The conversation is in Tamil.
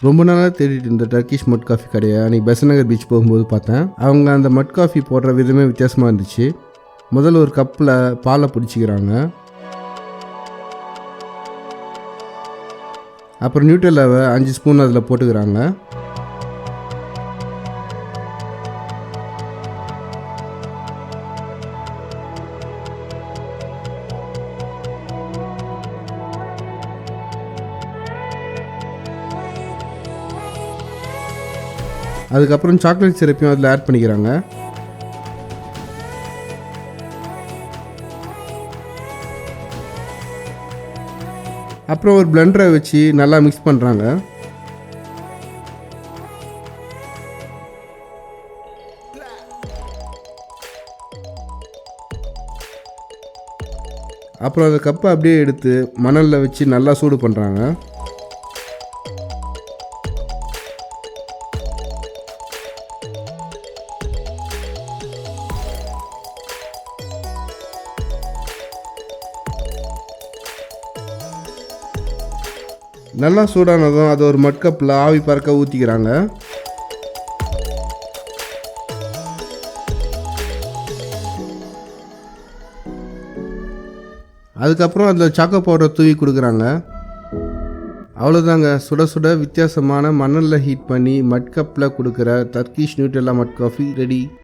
ரொம்ப நாளாக தேடிட்டு இருந்த டர்க்கிஷ் மட் காஃபி கடையை அன்றைக்கி பெசன்ட் நகர் பீச் போகும்போது பார்த்தேன். அவங்க அந்த மட் காஃபி போடுற விதமே வித்தியாசமாக இருந்துச்சு. முதல்ல ஒரு கப்பில் பாலை பிடிச்சிக்கிறாங்க. அப்புறம் நியூட்ரெல்லாவை 5 ஸ்பூன் அதில் போட்டுக்கிறாங்க. அதுக்கப்புறம் சாக்லேட் சிரப்பையும் அதில் ஆட் பண்ணிக்கிறாங்க. அப்புறம் ஒரு பிளெண்டரை வச்சு நல்லா மிக்ஸ் பண்ணுறாங்க. அப்புறம் அந்த கப்பை அப்படியே எடுத்து மணலில் வச்சு நல்லா சூடு பண்ணுறாங்க. நல்லா சூடானதும் அதை ஒரு மட் கப்பில் ஆவி பறக்க ஊற்றிக்கிறாங்க. அதுக்கப்புறம் அதில் சாக்கோ பவுடரை தூவி கொடுக்குறாங்க. அவ்வளோதாங்க, சுட சுட வித்தியாசமான மணலில் ஹீட் பண்ணி மட் கப்பில் கொடுக்குற டர்க்கிஷ் நியூட்ரெல்லா மட் காஃபி ரெடி.